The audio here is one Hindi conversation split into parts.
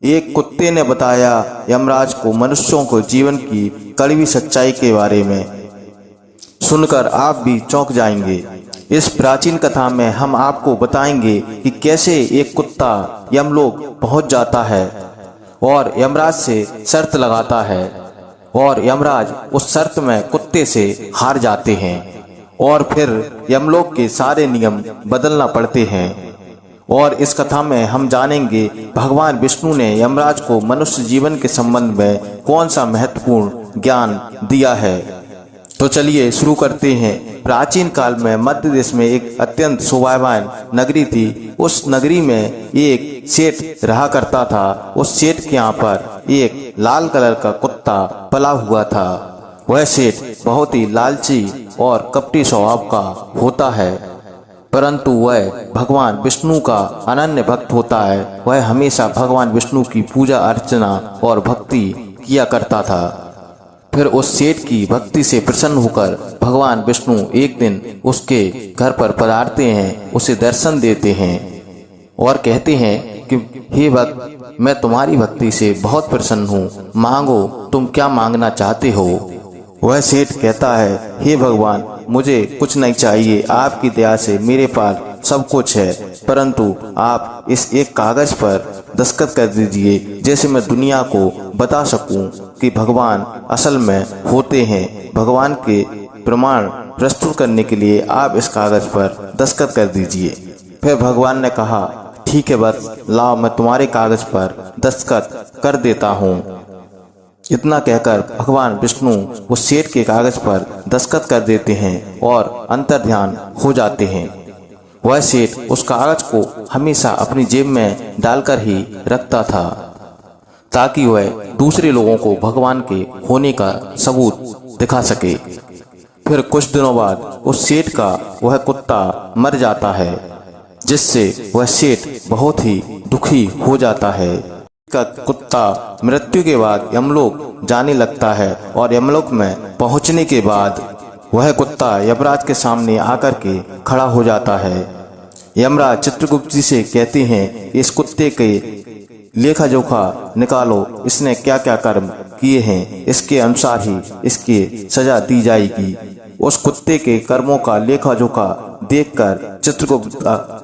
एक कुत्ते ने बताया यमराज को मनुष्यों को जीवन की कड़वी सच्चाई के बारे में। सुनकर आप भी चौंक जाएंगे। इस प्राचीन कथा में हम आपको बताएंगे कि कैसे एक कुत्ता यमलोक पहुंच जाता है और यमराज से शर्त लगाता है और यमराज उस शर्त में कुत्ते से हार जाते हैं और फिर यमलोक के सारे नियम बदलना पड़ते हैं। और इस कथा में हम जानेंगे भगवान विष्णु ने यमराज को मनुष्य जीवन के संबंध में कौन सा महत्वपूर्ण ज्ञान दिया है। तो चलिए शुरू करते हैं। प्राचीन काल में मध्य देश में एक अत्यंत शोभावान नगरी थी। उस नगरी में एक सेठ रहा करता था। उस सेठ के यहाँ पर एक लाल कलर का कुत्ता पला हुआ था। वह सेठ बहुत ही लालची और कपटी स्वभाव का होता है, परंतु वह भगवान विष्णु का अनन्य भक्त होता है। वह हमेशा भगवान विष्णु की पूजा अर्चना और भक्ति किया करता था। फिर उस सेठ की भक्ति से प्रसन्न होकर भगवान विष्णु एक दिन उसके घर पर पधारते हैं, उसे दर्शन देते हैं और कहते हैं कि हे भक्त, मैं तुम्हारी भक्ति से बहुत प्रसन्न हूँ, मांगो तुम क्या मांगना चाहते हो। वह सेठ कहता है, हे भगवान, मुझे कुछ नहीं चाहिए, आपकी दया से मेरे पास सब कुछ है, परंतु आप इस एक कागज पर दस्तखत कर दीजिए जैसे मैं दुनिया को बता सकूं कि भगवान असल में होते हैं। भगवान के प्रमाण प्रस्तुत करने के लिए आप इस कागज पर दस्तखत कर दीजिए। फिर भगवान ने कहा, ठीक है बस, लाओ मैं तुम्हारे कागज पर दस्तखत कर देता हूँ। इतना कहकर भगवान विष्णु उस सेठ के कागज पर दस्तखत कर देते हैं और अंतर्ध्यान हो जाते हैं। वह सेठ उस कागज को हमेशा अपनी जेब में डालकर ही रखता था ताकि वह दूसरे लोगों को भगवान के होने का सबूत दिखा सके। फिर कुछ दिनों बाद उस सेठ का वह कुत्ता मर जाता है, जिससे वह सेठ बहुत ही दुखी हो जाता है। का कुत्ता मृत्यु के बाद यमलोक जाने लगता है और यमलोक में पहुंचने के बाद वह कुत्ता यमराज के सामने आकर के खड़ा हो जाता है। यमराज चित्रगुप्त जी से कहते हैं, इस कुत्ते के लेखा जोखा निकालो, इसने क्या क्या कर्म किए हैं, इसके अनुसार ही इसकी सजा दी जाएगी। उस कुत्ते के कर्मों का लेखा जोखा देखकर चित्रगुप्त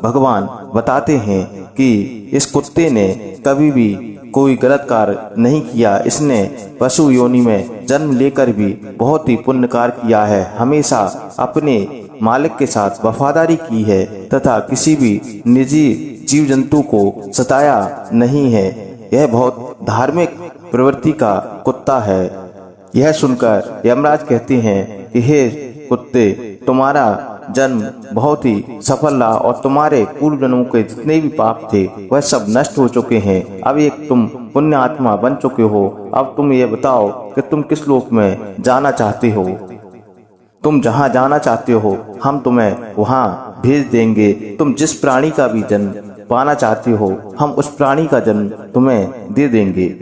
भगवान बताते हैं कि इस कुत्ते ने कभी भी कोई गलत कार्य नहीं किया। इसने पशु योनि में जन्म लेकर भी बहुत ही पुण्य कार्य किया है, हमेशा अपने मालिक के साथ वफादारी की है तथा किसी भी निजी जीव जंतु को सताया नहीं है। यह बहुत धार्मिक प्रवृत्ति का कुत्ता है। यह सुनकर यमराज कहते हैं कि हे कुत्ते, तुम्हारा जन्म बहुत ही सफल रहा और तुम्हारे पूर्व जन्मों के जितने भी पाप थे वह सब नष्ट हो चुके हैं। अब एक तुम पुण्य आत्मा बन चुके हो। अब तुम ये बताओ कि तुम किस लोक में जाना चाहते हो। तुम जहाँ जाना चाहते हो हम तुम्हें वहाँ भेज देंगे। तुम जिस प्राणी का भी जन्म पाना चाहते हो हम उस प्राणी का जन्म तुम्हें दे देंगे।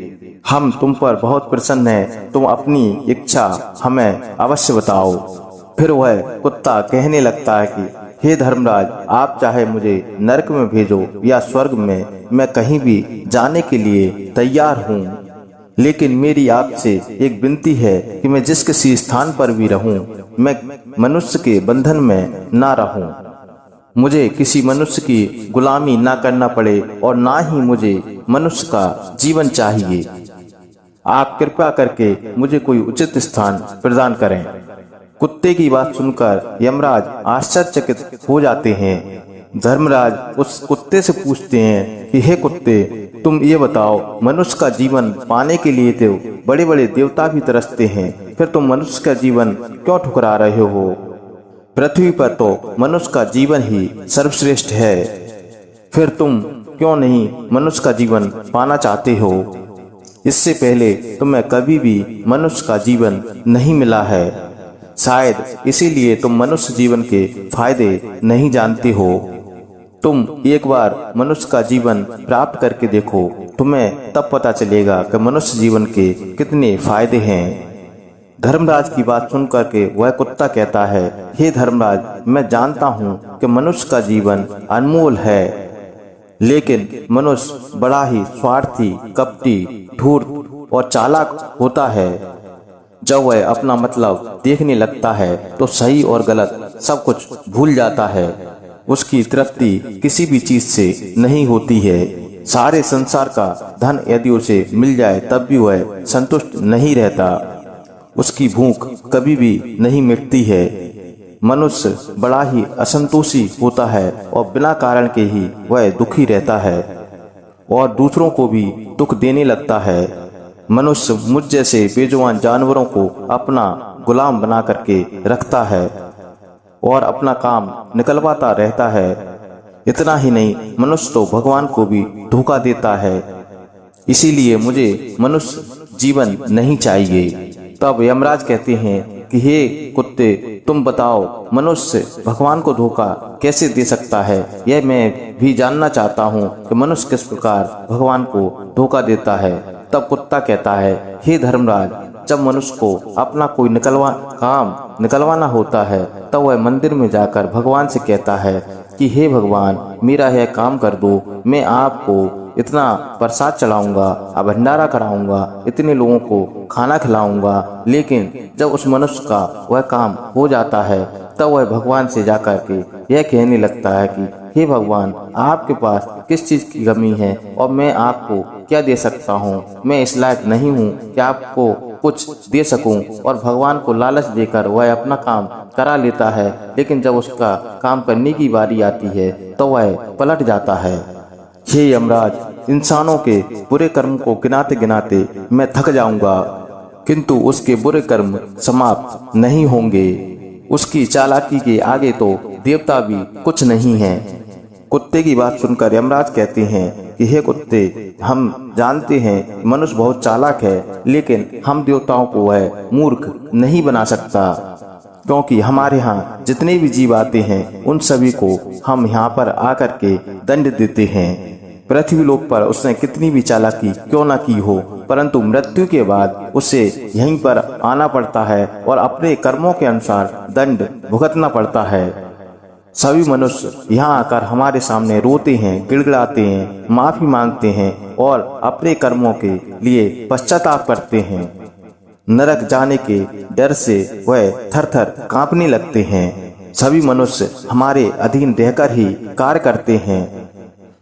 हम तुम पर बहुत प्रसन्न हैं, तुम अपनी इच्छा हमें अवश्य बताओ। फिर वह कुत्ता कहने लगता है कि हे धर्मराज, आप चाहे मुझे नरक में भेजो या स्वर्ग में, मैं कहीं भी जाने के लिए तैयार हूँ, लेकिन मेरी आपसे एक विनती है कि मैं जिस किसी स्थान पर भी रहूं, मैं मनुष्य के बंधन में ना रहूं। मुझे किसी मनुष्य की गुलामी ना करना पड़े और ना ही मुझे मनुष्य का जीवन चाहिए। आप कृपा करके मुझे कोई उचित स्थान प्रदान करें। कुत्ते की बात सुनकर यमराज आश्चर्यचकित हो जाते हैं। धर्मराज उस कुत्ते से पूछते हैं कि हे कुत्ते, तुम ये बताओ, मनुष्य का जीवन पाने के लिए तो बड़े बड़े देवता भी तरसते हैं, फिर तुम मनुष्य का जीवन क्यों ठुकरा रहे हो। पृथ्वी पर तो मनुष्य का जीवन ही सर्वश्रेष्ठ है, फिर तुम क्यों नहीं मनुष्य का जीवन पाना चाहते हो। इससे पहले तुम्हें कभी भी मनुष्य का जीवन नहीं मिला है, शायद इसीलिए तुम मनुष्य जीवन के फायदे नहीं जानते हो। तुम एक बार मनुष्य का जीवन प्राप्त करके देखो, तुम्हें तब पता चलेगा कि मनुष्य जीवन के कितने फायदे हैं। धर्मराज की बात सुनकर के वह कुत्ता कहता है, हे धर्मराज, मैं जानता हूँ कि मनुष्य का जीवन अनमोल है, लेकिन मनुष्य बड़ा ही स्वार्थी, कपटी, धूर्त और चालाक होता है। जब वह अपना मतलब देखने लगता है तो सही और गलत सब कुछ भूल जाता है। उसकी तृप्ति किसी भी चीज से नहीं होती है। सारे संसार का धन यदि उसे मिल जाए तब भी वह संतुष्ट नहीं रहता। उसकी भूख कभी भी नहीं मिटती है। मनुष्य बड़ा ही असंतोषी होता है और बिना कारण के ही वह दुखी रहता है और दूसरों को भी दुख देने लगता है। मनुष्य मुझ जैसे बेजुबान जानवरों को अपना गुलाम बना करके रखता है और अपना काम निकलवाता रहता है। इतना ही नहीं, मनुष्य तो भगवान को भी धोखा देता है। इसीलिए मुझे मनुष्य जीवन नहीं चाहिए। तब यमराज कहते हैं कि हे कुत्ते, तुम बताओ मनुष्य भगवान को धोखा कैसे दे सकता है? यह मैं भी जानना चाहता हूँ कि मनुष्य किस प्रकार भगवान को धोखा देता है। तब कुत्ता कहता है, हे धर्मराज, जब मनुष्य को अपना कोई काम निकलवाना होता है तब वह मंदिर में जाकर भगवान से कहता है कि हे भगवान, मेरा यह काम कर दो, मैं आपको इतना प्रसाद चढ़ाऊंगा, भंडारा कराऊंगा, इतने लोगों को खाना खिलाऊंगा। लेकिन जब उस मनुष्य का वह काम हो जाता है तब वह भगवान से जाकर के यह कहने लगता है कि हे भगवान, आपके पास किस चीज की कमी है और मैं आपको क्या दे सकता हूँ? मैं इस लायक नहीं हूँ कि आपको कुछ दे सकूं। और भगवान को लालच देकर वह अपना काम करा लेता है। लेकिन जब उसका काम करने की बारी आती है तो वह पलट जाता है। हे यमराज, इंसानों के बुरे कर्म को गिनाते गिनाते मैं थक जाऊंगा, किंतु उसके बुरे कर्म समाप्त नहीं होंगे। उसकी चालाकी के आगे तो देवता भी कुछ नहीं है। कुत्ते की बात सुनकर यमराज कहते हैं कि हे कुत्ते, हम जानते हैं मनुष्य बहुत चालाक है, लेकिन हम देवताओं को वह मूर्ख नहीं बना सकता, क्योंकि हमारे यहाँ जितने भी जीव आते हैं उन सभी को हम यहाँ पर आकर के दंड देते हैं। पृथ्वी लोक पर उसने कितनी भी चालाकी क्यों ना की हो, परंतु मृत्यु के बाद उसे यहीं पर आना पड़ता है और अपने कर्मों के अनुसार दंड भुगतना पड़ता है। सभी मनुष्य यहाँ आकर हमारे सामने रोते हैं, गिड़गिड़ाते हैं, माफी मांगते हैं और अपने कर्मों के लिए पश्चाताप करते हैं। नरक जाने के डर से वह थर-थर कांपने लगते हैं। सभी मनुष्य हमारे अधीन रहकर ही कार्य करते हैं।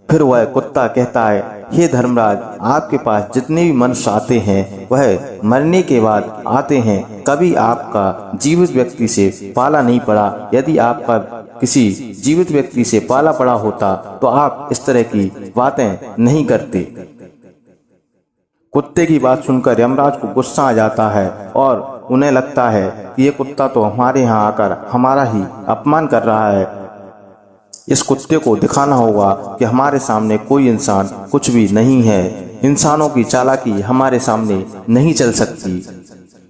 फिर वह कुत्ता कहता है, हे धर्मराज, आपके पास जितने भी मनुष्य आते हैं वह मरने के बाद आते हैं, कभी आपका जीवित व्यक्ति से पाला नहीं पड़ा। यदि आपका किसी जीवित व्यक्ति से पाला पड़ा होता तो आप इस तरह की बातें नहीं करते। कुत्ते की बात सुनकर यमराज को गुस्सा आ जाता है और उन्हें लगता है कि ये कुत्ता तो हमारे यहाँ आकर हमारा ही अपमान कर रहा है। इस कुत्ते को दिखाना होगा कि हमारे सामने कोई इंसान कुछ भी नहीं है। इंसानों की चालाकी हमारे सामने नहीं चल सकती।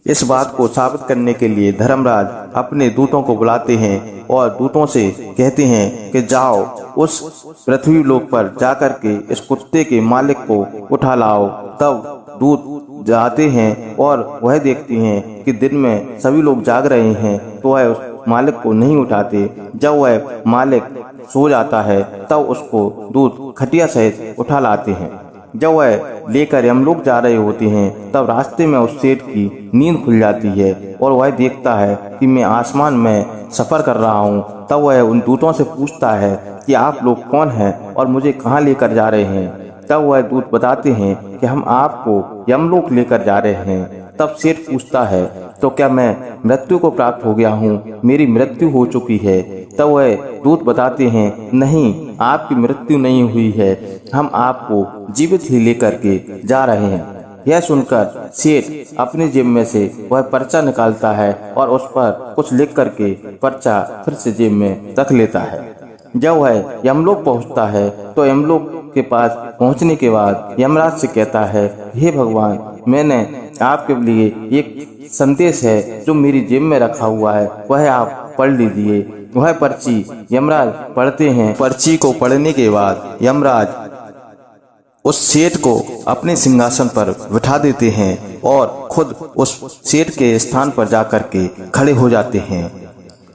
इस बात को साबित करने के लिए धर्मराज अपने दूतों को बुलाते हैं और दूतों से कहते हैं कि जाओ उस पृथ्वी लोक पर जाकर के इस कुत्ते के मालिक को उठा लाओ। तब दूत जाते हैं और वह देखते हैं कि दिन में सभी लोग जाग रहे हैं, तो वह उस मालिक को नहीं उठाते। जब वह मालिक सो जाता है तब उसको दूत खटिया सहित उठा लाते हैं। जब वह लेकर यमलोक जा रहे होते हैं तब रास्ते में उस सेठ की नींद खुल जाती है और वह देखता है कि मैं आसमान में सफर कर रहा हूँ। तब वह उन दूतों से पूछता है कि आप लोग कौन हैं और मुझे कहाँ लेकर जा रहे हैं। तब वह दूत बताते हैं कि हम आपको यमलोक लेकर जा रहे हैं। तब सेठ पूछता है, तो क्या मैं मृत्यु को प्राप्त हो गया हूँ? मेरी मृत्यु हो चुकी है। तब वह दूत बताते हैं, नहीं, आपकी मृत्यु नहीं हुई है, हम आपको जीवित ही लेकर के जा रहे हैं। यह सुनकर सेठ अपनी जेब में से वह पर्चा निकालता है और उस पर कुछ लिख करके पर्चा फिर से जेब में रख लेता है। जब वह यमलोक पहुंचता है तो यमलोक के पास पहुंचने के बाद यमराज से कहता है, हे भगवान, मैंने आपके लिए एक संदेश है जो मेरी जेब में रखा हुआ है, वह आप पढ़ लीजिए। वह पर्ची यमराज पढ़ते हैं। पर्ची को पढ़ने के बाद यमराज उस सेठ को अपने सिंहासन पर बिठा देते हैं और खुद उस सेठ के स्थान पर जाकर के खड़े हो जाते हैं,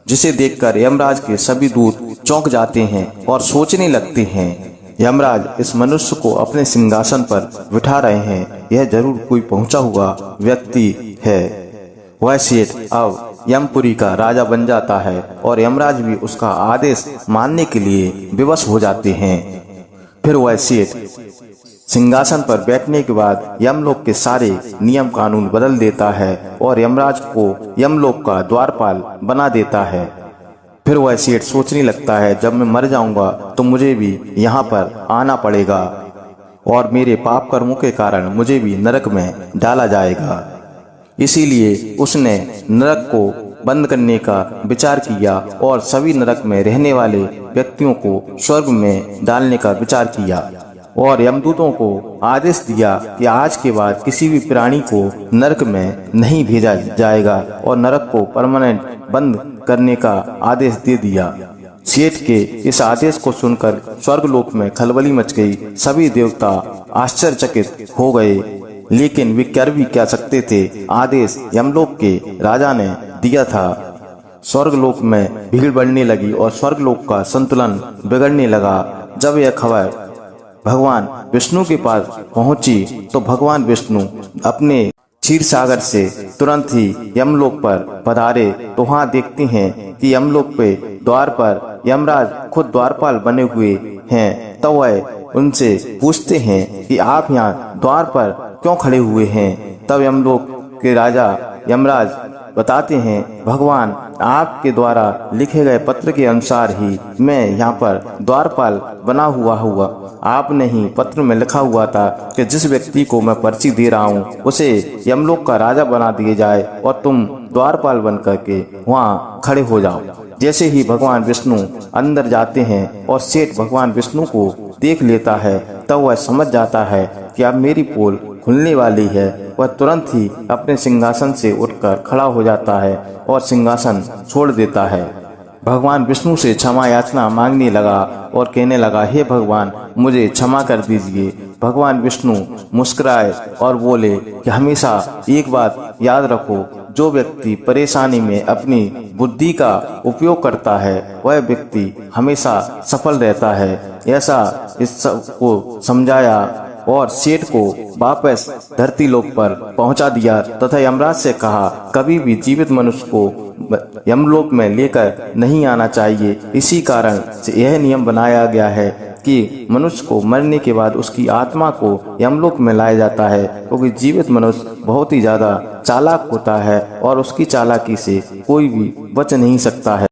जिसे देखकर यमराज के सभी दूत चौंक जाते हैं और सोचने लगते हैं यमराज इस मनुष्य को अपने सिंहासन पर बिठा रहे हैं, यह जरूर कोई पहुंचा हुआ व्यक्ति है। वह सेठ अब यमपुरी का राजा बन जाता है और यमराज भी उसका आदेश मानने के लिए विवश हो जाते हैं। फिर वह सेठ सिंहासन पर बैठने के बाद यमलोक के सारे नियम कानून बदल देता है और यमराज को यमलोक का द्वारपाल बना देता है। फिर वह सेठ सोचने लगता है, जब मैं मर जाऊंगा तो मुझे भी यहाँ पर आना पड़ेगा और मेरे पाप कर्मों के कारण मुझे भी नरक में डाला जाएगा। इसीलिए उसने नरक को बंद करने का विचार किया और सभी नरक में रहने वाले व्यक्तियों को स्वर्ग में डालने का विचार किया और यमदूतों को आदेश दिया कि आज के बाद किसी भी प्राणी को नरक में नहीं भेजा जाएगा और नरक को परमानेंट बंद करने का आदेश दे दिया। सेठ के इस आदेश को सुनकर स्वर्गलोक में खलबली मच गई। सभी देवता आश्चर्यचकित हो गए, लेकिन वे कर भी क्या सकते थे। आदेश यमलोक के राजा ने दिया था। स्वर्गलोक में भीड़ बढ़ने लगी और स्वर्गलोक का संतुलन बिगड़ने लगा। जब यह खबर भगवान विष्णु के पास पहुंची तो भगवान विष्णु अपने क्षीर सागर से तुरंत ही यमलोक पर पधारे। तो वहाँ देखते हैं कि यमलोक पे द्वार पर यमराज खुद द्वारपाल बने हुए हैं। तब वह उनसे पूछते हैं कि आप यहाँ द्वार पर क्यों खड़े हुए हैं। तब यमलोक के राजा यमराज बताते हैं, भगवान आपके द्वारा लिखे गए पत्र के अनुसार ही मैं यहाँ पर द्वारपाल बना हुआ। आपने ही पत्र में लिखा हुआ था कि जिस व्यक्ति को मैं पर्ची दे रहा हूँ उसे यमलोक का राजा बना दिया जाए और तुम द्वारपाल बन करके वहाँ खड़े हो जाओ। जैसे ही भगवान विष्णु अंदर जाते हैं और सेठ भगवान विष्णु को देख लेता है, तब वह समझ जाता है कि अब मेरी पोल खुलने वाली है। वह तुरंत ही अपने सिंहासन से उठकर खड़ा हो जाता है और सिंहासन छोड़ देता है। भगवान विष्णु से क्षमा याचना मांगने लगा और कहने लगा, हे भगवान मुझे क्षमा कर दीजिए। भगवान विष्णु मुस्कुराए और बोले कि हमेशा एक बात याद रखो, जो व्यक्ति परेशानी में अपनी बुद्धि का उपयोग करता है वह व्यक्ति हमेशा सफल रहता है। ऐसा इस सब को समझाया और सेठ को वापस धरती लोक पर पहुंचा दिया तथा यमराज से कहा, कभी भी जीवित मनुष्य को यमलोक में लेकर नहीं आना चाहिए। इसी कारण से यह नियम बनाया गया है कि मनुष्य को मरने के बाद उसकी आत्मा को यमलोक में लाया जाता है, क्योंकि जीवित मनुष्य बहुत ही ज्यादा चालाक होता है और उसकी चालाकी से कोई भी बच नहीं सकता है।